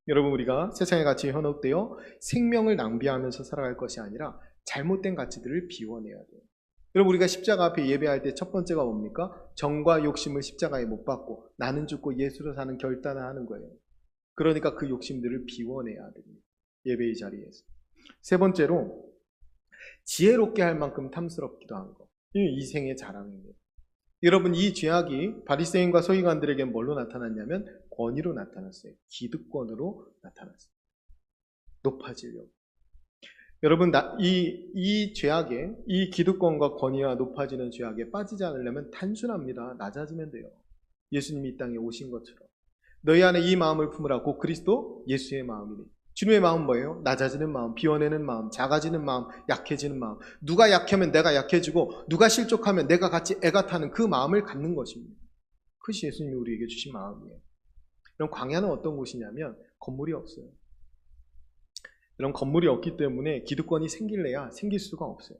여러분, 우리가 세상의 가치에 현혹되어 생명을 낭비하면서 살아갈 것이 아니라 잘못된 가치들을 비워내야 돼요. 여러분, 우리가 십자가 앞에 예배할 때 첫 번째가 뭡니까? 정과 욕심을 십자가에 못 박고 나는 죽고 예수로 사는 결단을 하는 거예요. 그러니까 그 욕심들을 비워내야 됩니다. 예배의 자리에서. 세 번째로 지혜롭게 할 만큼 탐스럽기도 한 거. 이 이생의 자랑입니다. 여러분, 이 죄악이 바리새인과 서기관들에게 뭘로 나타났냐면 권위로 나타났어요. 기득권으로 나타났어요. 높아지려고. 여러분, 이 죄악에, 이 기득권과 권위와 높아지는 죄악에 빠지지 않으려면 단순합니다. 낮아지면 돼요. 예수님이 이 땅에 오신 것처럼. 너희 안에 이 마음을 품으라. 곧 그리스도 예수의 마음이니. 주님의 마음은 뭐예요? 낮아지는 마음, 비워내는 마음, 작아지는 마음, 약해지는 마음. 누가 약하면 내가 약해지고 누가 실족하면 내가 같이 애가 타는 그 마음을 갖는 것입니다. 그것이 예수님이 우리에게 주신 마음이에요. 그럼 광야는 어떤 곳이냐면 건물이 없어요. 이런 건물이 없기 때문에 기득권이 생길래야 생길 수가 없어요.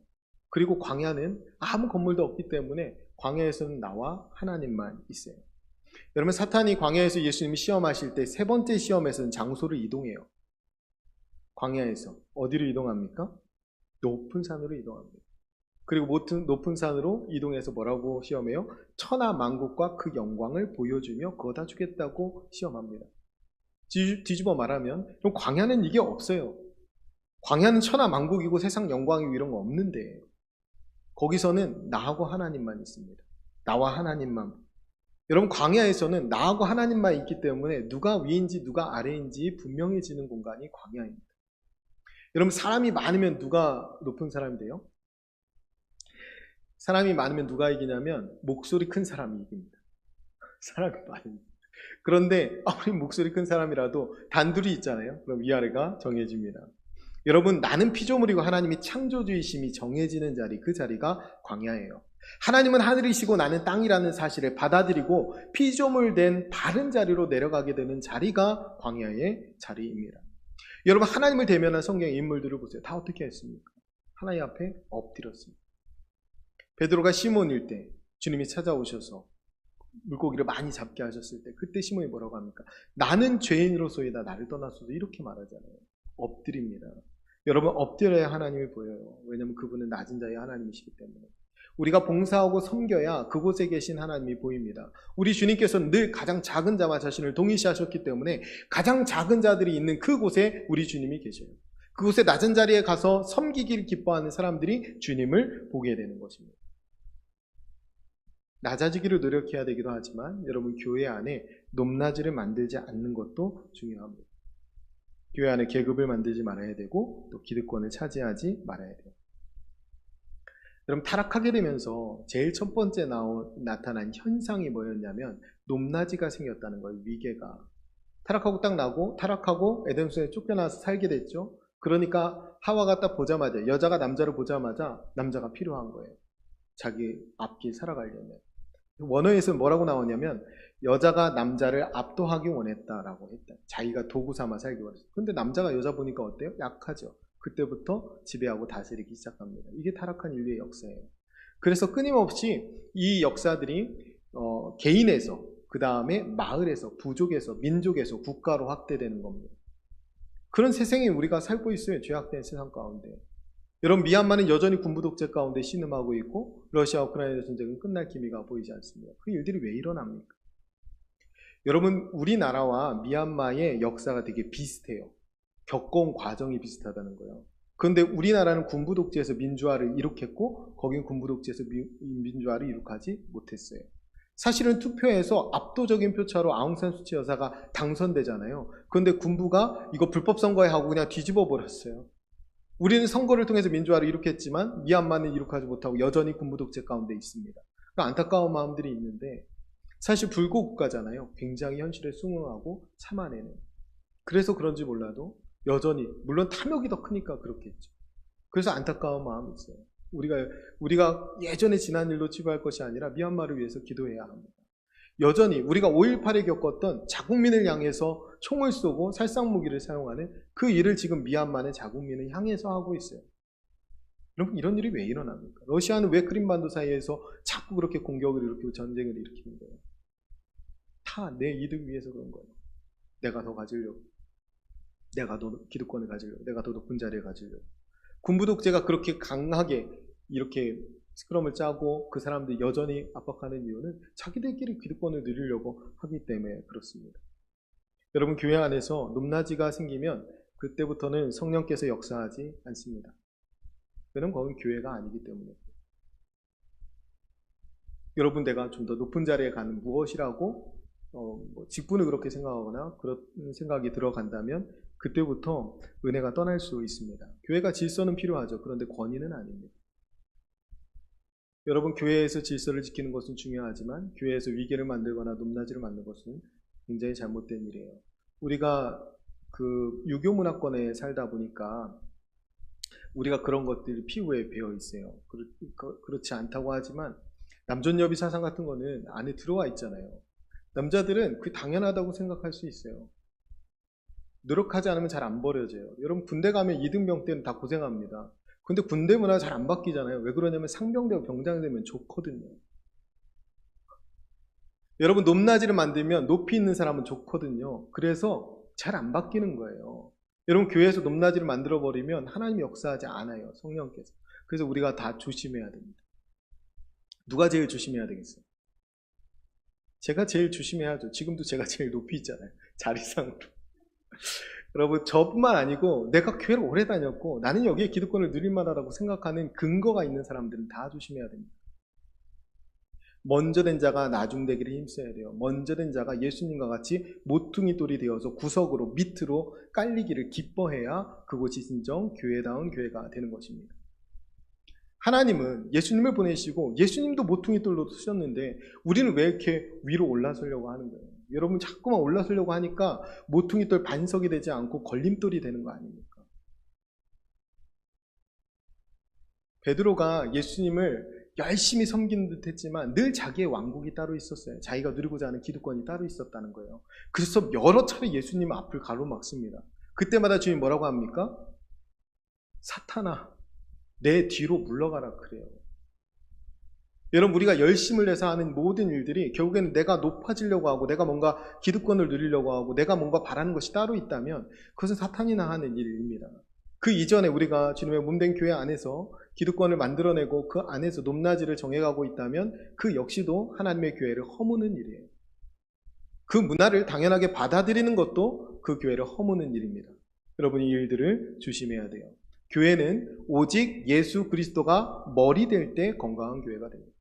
그리고 광야는 아무 건물도 없기 때문에 광야에서는 나와 하나님만 있어요. 여러분, 사탄이 광야에서 예수님이 시험하실 때 세 번째 시험에서는 장소를 이동해요. 광야에서 어디로 이동합니까? 높은 산으로 이동합니다. 그리고 높은 산으로 이동해서 뭐라고 시험해요? 천하 만국과 그 영광을 보여주며 그거 다 주겠다고 시험합니다. 뒤집어 말하면 그럼 광야는 이게 없어요. 광야는 천하 만국이고 세상 영광이고 이런 거 없는데 거기서는 나하고 하나님만 있습니다. 나와 하나님만. 여러분, 광야에서는 나하고 하나님만 있기 때문에 누가 위인지 누가 아래인지 분명해지는 공간이 광야입니다. 여러분, 사람이 많으면 누가 높은 사람이 돼요? 사람이 많으면 누가 이기냐면 목소리 큰 사람이 이깁니다. 사람이 많으면. 그런데 아무리 목소리 큰 사람이라도 단둘이 있잖아요. 그럼 위아래가 정해집니다. 여러분, 나는 피조물이고 하나님이 창조주이심이 정해지는 자리, 그 자리가 광야예요. 하나님은 하늘이시고 나는 땅이라는 사실을 받아들이고 피조물된 바른 자리로 내려가게 되는 자리가 광야의 자리입니다. 여러분, 하나님을 대면한 성경의 인물들을 보세요. 다 어떻게 했습니까? 하나님 앞에 엎드렸습니다. 베드로가 시몬일 때 주님이 찾아오셔서 물고기를 많이 잡게 하셨을 때 그때 시몬이 뭐라고 합니까? 나는 죄인으로서이다. 나를 떠나소서. 이렇게 말하잖아요. 엎드립니다. 여러분, 엎드려야 하나님이 보여요. 왜냐하면 그분은 낮은 자의 하나님이시기 때문에. 우리가 봉사하고 섬겨야 그곳에 계신 하나님이 보입니다. 우리 주님께서는 늘 가장 작은 자와 자신을 동일시하셨기 때문에 가장 작은 자들이 있는 그곳에 우리 주님이 계셔요. 그곳에 낮은 자리에 가서 섬기기를 기뻐하는 사람들이 주님을 보게 되는 것입니다. 낮아지기를 노력해야 되기도 하지만 여러분, 교회 안에 높낮이를 만들지 않는 것도 중요합니다. 교회 안에 계급을 만들지 말아야 되고 또 기득권을 차지하지 말아야 돼요. 여러분, 타락하게 되면서 제일 첫 번째 나타난 현상이 뭐였냐면 높낮이가 생겼다는 거예요. 위계가. 타락하고 에덴숲에 쫓겨나서 살게 됐죠. 그러니까 하와가 딱 보자마자, 여자가 남자를 보자마자 남자가 필요한 거예요. 자기 앞길 살아가려면. 원어에서는 뭐라고 나오냐면 여자가 남자를 압도하기 원했다라고 했다. 자기가 도구 삼아 살기 원했어요. 근데 남자가 여자 보니까 어때요? 약하죠. 그때부터 지배하고 다스리기 시작합니다. 이게 타락한 인류의 역사예요. 그래서 끊임없이 이 역사들이 개인에서, 그 다음에 마을에서, 부족에서, 민족에서 국가로 확대되는 겁니다. 그런 세상에 우리가 살고 있어요. 죄악된 세상 가운데. 여러분, 미얀마는 여전히 군부 독재 가운데 신음하고 있고 러시아 우크라이나 전쟁은 끝날 기미가 보이지 않습니다. 그 일들이 왜 일어납니까? 여러분, 우리나라와 미얀마의 역사가 되게 비슷해요. 겪어온 과정이 비슷하다는 거예요. 그런데 우리나라는 군부 독재에서 민주화를 이룩했고 거긴 군부 독재에서 민주화를 이룩하지 못했어요. 사실은 투표에서 압도적인 표차로 아웅산 수치 여사가 당선되잖아요. 그런데 군부가 이거 불법 선거에 하고 그냥 뒤집어 버렸어요. 우리는 선거를 통해서 민주화를 이룩했지만 미얀마는 이룩하지 못하고 여전히 군부 독재 가운데 있습니다. 그러니까 안타까운 마음들이 있는데 사실 불고 국가잖아요. 굉장히 현실에 순응하고 참아내는. 그래서 그런지 몰라도 여전히, 물론 탐욕이 더 크니까 그렇겠죠. 그래서 안타까운 마음이 있어요. 우리가 예전에 지난 일로 치부할 것이 아니라 미얀마를 위해서 기도해야 합니다. 여전히 우리가 5.18에 겪었던 자국민을 향해서 총을 쏘고 살상무기를 사용하는 그 일을 지금 미얀마는 자국민을 향해서 하고 있어요. 여러분, 이런 일이 왜 일어납니까? 러시아는 왜 크림반도 사이에서 자꾸 그렇게 공격을 일으키고 전쟁을 일으키는 거예요? 다 내 이득 위해서 그런 거예요. 내가 더 가지려고. 내가 더 기득권을 가지려고. 내가 더 높은 자리에 가지려고. 군부 독재가 그렇게 강하게 이렇게 스크럼을 짜고 그 사람들이 여전히 압박하는 이유는 자기들끼리 기득권을 누리려고 하기 때문에 그렇습니다. 여러분, 교회 안에서 높낮이가 생기면 그때부터는 성령께서 역사하지 않습니다. 그는 거긴 교회가 아니기 때문에. 여러분, 내가 좀 더 높은 자리에 가는 무엇이라고 직분을 그렇게 생각하거나 그런 생각이 들어간다면 그때부터 은혜가 떠날 수 있습니다. 교회가 질서는 필요하죠. 그런데 권위는 아닙니다. 여러분, 교회에서 질서를 지키는 것은 중요하지만 교회에서 위계를 만들거나 높낮이를 만드는 것은 굉장히 잘못된 일이에요. 우리가 그 유교 문화권에 살다 보니까 우리가 그런 것들이 피부에 배어 있어요. 그렇지 않다고 하지만 남존여비 사상 같은 거는 안에 들어와 있잖아요. 남자들은 그게 당연하다고 생각할 수 있어요. 노력하지 않으면 잘 안 버려져요. 여러분, 군대 가면 이등병 때는 다 고생합니다. 근데 군대 문화 잘 안 바뀌잖아요. 왜 그러냐면 상병되고 병장되면 좋거든요. 여러분, 높낮이를 만들면 높이 있는 사람은 좋거든요. 그래서 잘 안 바뀌는 거예요. 여러분, 교회에서 높낮이를 만들어버리면 하나님이 역사하지 않아요. 성령께서. 그래서 우리가 다 조심해야 됩니다. 누가 제일 조심해야 되겠어요? 제가 제일 조심해야죠. 지금도 제가 제일 높이 있잖아요. 자리상으로. 여러분, 저뿐만 아니고 내가 교회를 오래 다녔고 나는 여기에 기득권을 누릴 만하다고 생각하는 근거가 있는 사람들은 다 조심해야 됩니다. 먼저 된 자가 나중되기를 힘써야 돼요. 먼저 된 자가 예수님과 같이 모퉁이 돌이 되어서 구석으로 밑으로 깔리기를 기뻐해야 그곳이 진정 교회다운 교회가 되는 것입니다. 하나님은 예수님을 보내시고 예수님도 모퉁이 돌로 쓰셨는데 우리는 왜 이렇게 위로 올라서려고 하는 거예요? 여러분, 자꾸만 올라서려고 하니까 모퉁이 돌 반석이 되지 않고 걸림돌이 되는 거 아닙니까? 베드로가 예수님을 열심히 섬기는 듯 했지만 늘 자기의 왕국이 따로 있었어요. 자기가 누리고자 하는 기득권이 따로 있었다는 거예요. 그래서 여러 차례 예수님 앞을 가로막습니다. 그때마다 주님 뭐라고 합니까? 사탄아, 내 뒤로 물러가라 그래요. 여러분, 우리가 열심을 내서 하는 모든 일들이 결국에는 내가 높아지려고 하고 내가 뭔가 기득권을 누리려고 하고 내가 뭔가 바라는 것이 따로 있다면 그것은 사탄이나 하는 일입니다. 그 이전에 우리가 주님의 몸된 교회 안에서 기득권을 만들어내고 그 안에서 높낮이를 정해가고 있다면 그 역시도 하나님의 교회를 허무는 일이에요. 그 문화를 당연하게 받아들이는 것도 그 교회를 허무는 일입니다. 여러분, 이 일들을 조심해야 돼요. 교회는 오직 예수 그리스도가 머리 될 때 건강한 교회가 됩니다.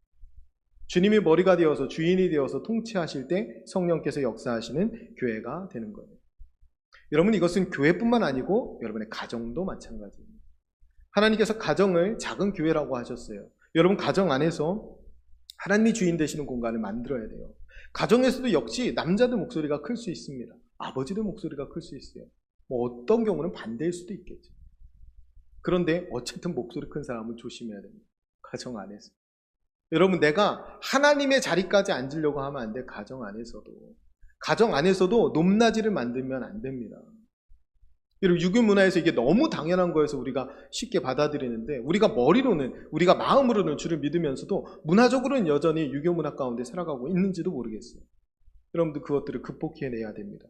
주님이 머리가 되어서 주인이 되어서 통치하실 때 성령께서 역사하시는 교회가 되는 거예요. 여러분, 이것은 교회뿐만 아니고 여러분의 가정도 마찬가지입니다. 하나님께서 가정을 작은 교회라고 하셨어요. 여러분, 가정 안에서 하나님이 주인 되시는 공간을 만들어야 돼요. 가정에서도 역시 남자들 목소리가 클 수 있습니다. 아버지들 목소리가 클 수 있어요. 어떤 경우는 반대일 수도 있겠죠. 그런데 어쨌든 목소리 큰 사람은 조심해야 됩니다. 가정 안에서. 여러분, 내가 하나님의 자리까지 앉으려고 하면 안 돼. 가정 안에서도 높낮이를 만들면 안 됩니다. 여러분, 유교 문화에서 이게 너무 당연한 거여서 우리가 쉽게 받아들이는데 우리가 머리로는, 우리가 마음으로는 주를 믿으면서도 문화적으로는 여전히 유교 문화 가운데 살아가고 있는지도 모르겠어요. 여러분들 그것들을 극복해내야 됩니다.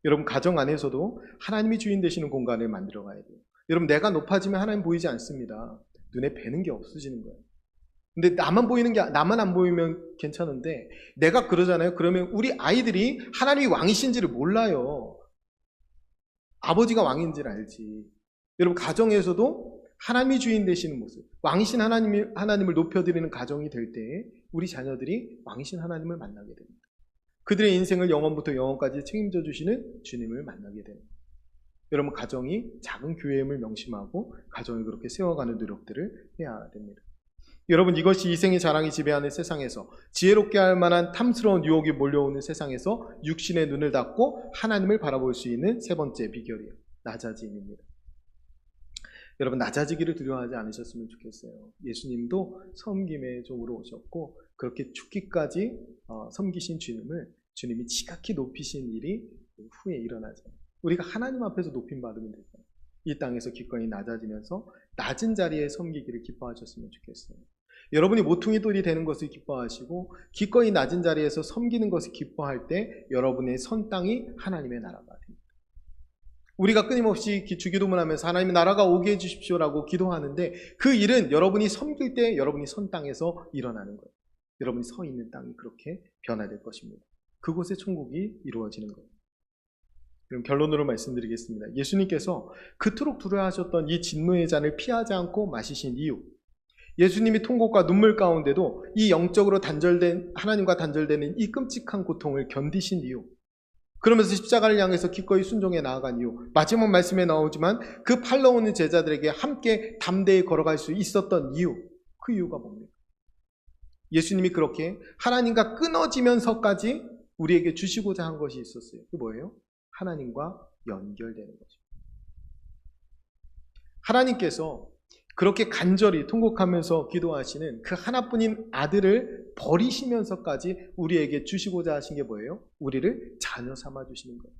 여러분, 가정 안에서도 하나님이 주인 되시는 공간을 만들어 가야 돼요. 여러분, 내가 높아지면 하나님 보이지 않습니다. 눈에 뵈는 게 없어지는 거예요. 근데 나만 안 보이면 괜찮은데 내가 그러잖아요. 그러면 우리 아이들이 하나님이 왕이신지를 몰라요. 아버지가 왕인지를 알지. 여러분, 가정에서도 하나님이 주인 되시는 모습, 왕이신 하나님을 높여드리는 가정이 될 때 우리 자녀들이 왕이신 하나님을 만나게 됩니다. 그들의 인생을 영원부터 영원까지 책임져 주시는 주님을 만나게 됩니다. 여러분, 가정이 작은 교회임을 명심하고 가정을 그렇게 세워가는 노력들을 해야 됩니다. 여러분, 이것이 이생의 자랑이 지배하는 세상에서, 지혜롭게 할 만한 탐스러운 유혹이 몰려오는 세상에서 육신의 눈을 닫고 하나님을 바라볼 수 있는 세 번째 비결이에요. 낮아짐입니다. 여러분, 낮아지기를 두려워하지 않으셨으면 좋겠어요. 예수님도 섬김의 종으로 오셨고 그렇게 죽기까지 섬기신 주님이 지각히 높이신 일이 후에 일어나죠. 우리가 하나님 앞에서 높임 받으면 되죠. 이 땅에서 기꺼이 낮아지면서 낮은 자리에 섬기기를 기뻐하셨으면 좋겠어요. 여러분이 모퉁이 돌이 되는 것을 기뻐하시고 기꺼이 낮은 자리에서 섬기는 것을 기뻐할 때 여러분의 선 땅이 하나님의 나라가 됩니다. 우리가 끊임없이 주기도문 하면서 하나님의 나라가 오게 해주십시오라고 기도하는데 그 일은 여러분이 섬길 때 여러분이 선 땅에서 일어나는 거예요. 여러분이 서 있는 땅이 그렇게 변화될 것입니다. 그곳에 천국이 이루어지는 거예요. 그럼 결론으로 말씀드리겠습니다. 예수님께서 그토록 두려워하셨던 이 진노의 잔을 피하지 않고 마시신 이유, 예수님이 통곡과 눈물 가운데도 이 영적으로 하나님과 단절되는 이 끔찍한 고통을 견디신 이유, 그러면서 십자가를 향해서 기꺼이 순종해 나아간 이유, 마지막 말씀에 나오지만 그 팔러오는 제자들에게 함께 담대히 걸어갈 수 있었던 이유, 그 이유가 뭡니까? 예수님이 그렇게 하나님과 끊어지면서까지 우리에게 주시고자 한 것이 있었어요. 그게 뭐예요? 하나님과 연결되는 거죠. 하나님께서 그렇게 간절히 통곡하면서 기도하시는 그 하나뿐인 아들을 버리시면서까지 우리에게 주시고자 하신 게 뭐예요? 우리를 자녀 삼아 주시는 거예요.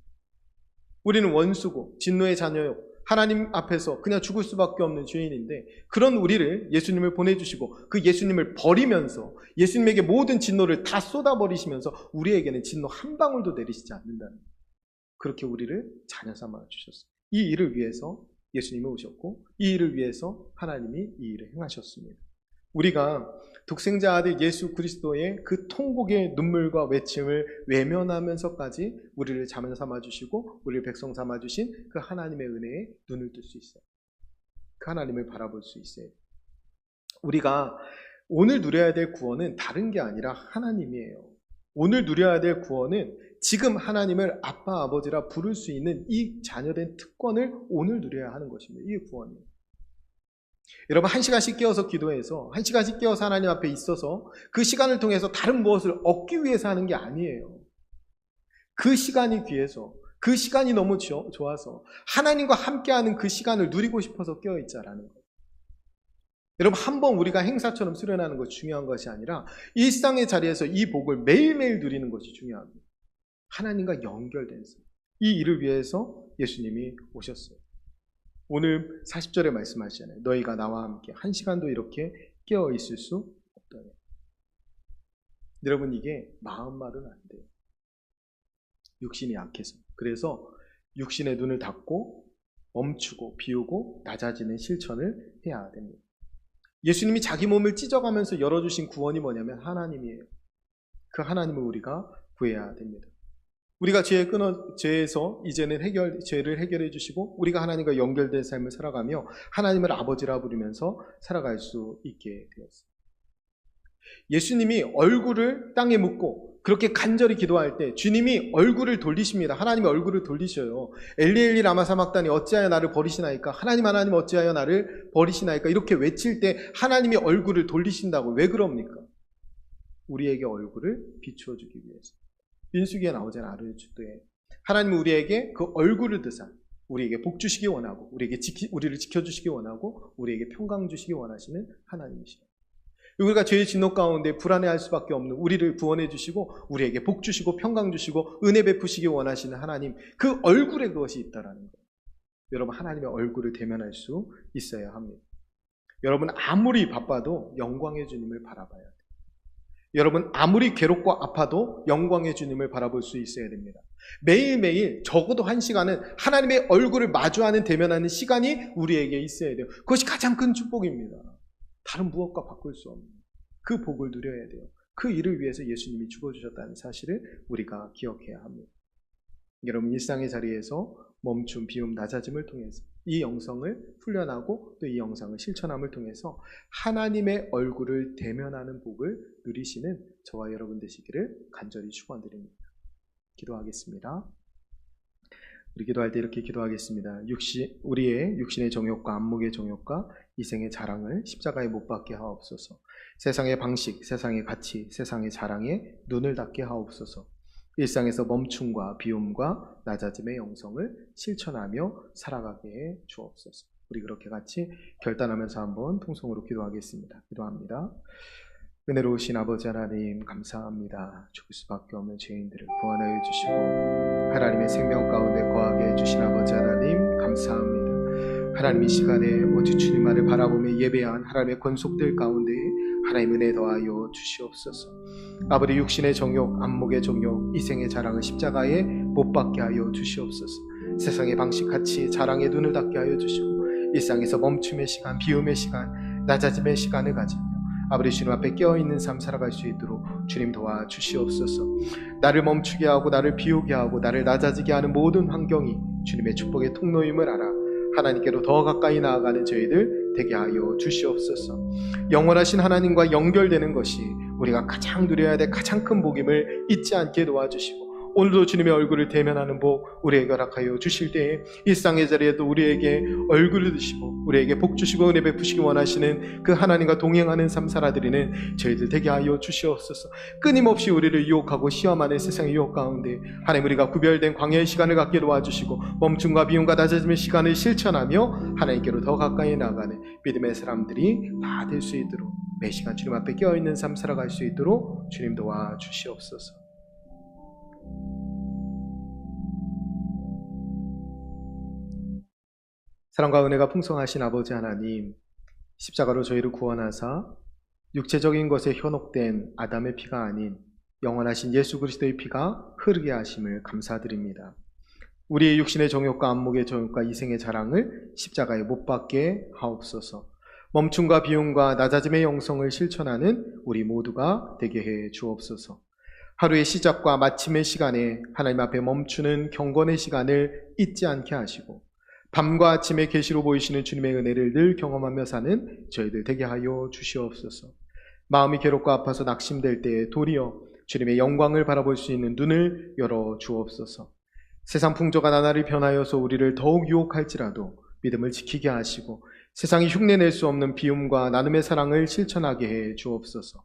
우리는 원수고 진노의 자녀요, 하나님 앞에서 그냥 죽을 수밖에 없는 죄인인데 그런 우리를 예수님을 보내주시고 그 예수님을 버리면서 예수님에게 모든 진노를 다 쏟아버리시면서 우리에게는 진노 한 방울도 내리시지 않는다는 거예요. 그렇게 우리를 자녀 삼아 주셨어요. 이 일을 위해서 예수님이 오셨고 이 일을 위해서 하나님이 이 일을 행하셨습니다. 우리가 독생자 아들 예수 그리스도의 그 통곡의 눈물과 외침을 외면하면서까지 우리를 자녀 삼아주시고 우리를 백성 삼아주신 그 하나님의 은혜에 눈을 뜰 수 있어요. 그 하나님을 바라볼 수 있어요. 우리가 오늘 누려야 될 구원은 다른 게 아니라 하나님이에요. 오늘 누려야 될 구원은 지금 하나님을 아빠 아버지라 부를 수 있는 이 자녀된 특권을 오늘 누려야 하는 것입니다. 이게 구원이에요. 여러분, 1시간씩 깨어서 기도해서 1시간씩 깨어서 하나님 앞에 있어서 그 시간을 통해서 다른 무엇을 얻기 위해서 하는 게 아니에요. 그 시간이 귀해서, 그 시간이 너무 좋아서 하나님과 함께하는 그 시간을 누리고 싶어서 깨어있자라는 거예요. 여러분, 한번 우리가 행사처럼 수련하는 것이 중요한 것이 아니라 일상의 자리에서 이 복을 매일매일 누리는 것이 중요합니다. 하나님과 연결된 삶. 이 일을 위해서 예수님이 오셨어요. 오늘 40절에 말씀하시잖아요. 너희가 나와 함께 1시간도 이렇게 깨어 있을 수 없다네. 여러분, 이게 마음만은 안 돼요. 육신이 약해서. 그래서 육신의 눈을 닫고 멈추고 비우고 낮아지는 실천을 해야 됩니다. 예수님이 자기 몸을 찢어가면서 열어주신 구원이 뭐냐면 하나님이에요. 그 하나님을 우리가 구해야 됩니다. 우리가 죄에서 이제는 죄를 해결해 주시고 우리가 하나님과 연결된 삶을 살아가며 하나님을 아버지라 부르면서 살아갈 수 있게 되었습니다. 예수님이 얼굴을 땅에 묻고 그렇게 간절히 기도할 때 주님이 얼굴을 돌리십니다. 하나님의 얼굴을 돌리셔요. 엘리 엘리 라마 사막다니 어찌하여 나를 버리시나이까? 하나님 하나님 어찌하여 나를 버리시나이까? 이렇게 외칠 때 하나님이 얼굴을 돌리신다고. 왜 그럽니까? 우리에게 얼굴을 비추어 주기 위해서. 민수기에 나오잖아요. 아르주도에. 하나님은 우리에게 그 얼굴을 드사 우리에게 복 주시기 원하고 우리를 지켜주시기 원하고 우리에게 평강 주시기 원하시는 하나님이시다. 우리가 죄의 진노 가운데 불안해할 수밖에 없는 우리를 구원해 주시고 우리에게 복 주시고 평강 주시고 은혜 베푸시기 원하시는 하나님, 그 얼굴에 그것이 있다라는 거예요. 여러분, 하나님의 얼굴을 대면할 수 있어야 합니다. 여러분, 아무리 바빠도 영광의 주님을 바라봐야 돼요. 여러분, 아무리 괴롭고 아파도 영광의 주님을 바라볼 수 있어야 됩니다. 매일매일 적어도 1시간은 하나님의 얼굴을 마주하는 대면하는 시간이 우리에게 있어야 돼요. 그것이 가장 큰 축복입니다. 다른 무엇과 바꿀 수 없는 그 복을 누려야 돼요. 그 일을 위해서 예수님이 죽어주셨다는 사실을 우리가 기억해야 합니다. 여러분, 일상의 자리에서 멈춤, 비움, 낮아짐을 통해서 이 영성을 훈련하고 또 이 영상을 실천함을 통해서 하나님의 얼굴을 대면하는 복을 누리시는 저와 여러분 되시기를 간절히 축원드립니다. 기도하겠습니다. 우리 기도할 때 이렇게 기도하겠습니다. 우리의 육신의 정욕과 안목의 정욕과 이생의 자랑을 십자가에 못 박게 하옵소서. 세상의 방식, 세상의 가치, 세상의 자랑에 눈을 닫게 하옵소서. 일상에서 멈춤과 비움과 낮아짐의 영성을 실천하며 살아가게 해 주옵소서. 우리 그렇게 같이 결단하면서 한번 통성으로 기도하겠습니다. 기도합니다. 은혜로우신 아버지 하나님, 감사합니다. 죽을 수밖에 없는 죄인들을 구원하여 주시고 하나님의 생명 가운데 거하게 해주신 아버지 하나님, 감사합니다. 하나님, 이 시간에 오직 주님만을 바라보며 예배한 하나님의 권속들 가운데 하나님 은혜 더하여 주시옵소서. 아버지, 육신의 정욕, 안목의 정욕, 이생의 자랑을 십자가에 못 박게 하여 주시옵소서. 세상의 방식, 가치, 자랑에 눈을 닫게 하여 주시고 일상에서 멈춤의 시간, 비움의 시간, 낮아짐의 시간을 가지며 아버지 주님 앞에 깨어있는 삶 살아갈 수 있도록 주님 도와주시옵소서. 나를 멈추게 하고 나를 비우게 하고 나를 낮아지게 하는 모든 환경이 주님의 축복의 통로임을 알아 하나님께로 더 가까이 나아가는 저희들 되게 하여 주시옵소서. 영원하신 하나님과 연결되는 것이 우리가 가장 누려야 될 가장 큰 복임을 잊지 않게 도와주시고 오늘도 주님의 얼굴을 대면하는 복 우리에게 허락하여 주실 때에 일상의 자리에도 우리에게 얼굴을 드시고 우리에게 복 주시고 은혜 베푸시기 원하시는 그 하나님과 동행하는 삶 살아드리는 저희들 되게 하여 주시옵소서. 끊임없이 우리를 유혹하고 시험하는 세상의 유혹 가운데 하나님 우리가 구별된 광야의 시간을 갖게 도와주시고 멈춤과 비움과 낮아짐의 시간을 실천하며 하나님께로 더 가까이 나아가는 믿음의 사람들이 다 될 수 있도록 매 시간 주님 앞에 깨어있는 삶 살아갈 수 있도록 주님 도와주시옵소서. 사랑과 은혜가 풍성하신 아버지 하나님, 십자가로 저희를 구원하사 육체적인 것에 현혹된 아담의 피가 아닌 영원하신 예수 그리스도의 피가 흐르게 하심을 감사드립니다. 우리의 육신의 정욕과 안목의 정욕과 이생의 자랑을 십자가에 못 박게 하옵소서. 멈춤과 비움과 낮아짐의 영성을 실천하는 우리 모두가 되게 해 주옵소서. 하루의 시작과 마침의 시간에 하나님 앞에 멈추는 경건의 시간을 잊지 않게 하시고 밤과 아침에 계시로 보이시는 주님의 은혜를 늘 경험하며 사는 저희들 되게 하여 주시옵소서. 마음이 괴롭고 아파서 낙심될 때에 도리어 주님의 영광을 바라볼 수 있는 눈을 열어 주옵소서. 세상 풍조가 나날이 변하여서 우리를 더욱 유혹할지라도 믿음을 지키게 하시고 세상이 흉내낼 수 없는 비움과 나눔의 사랑을 실천하게 해 주옵소서.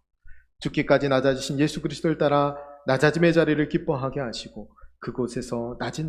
죽기까지 낮아지신 예수 그리스도를 따라 낮아짐의 자리를 기뻐하게 하시고 그곳에서 낮은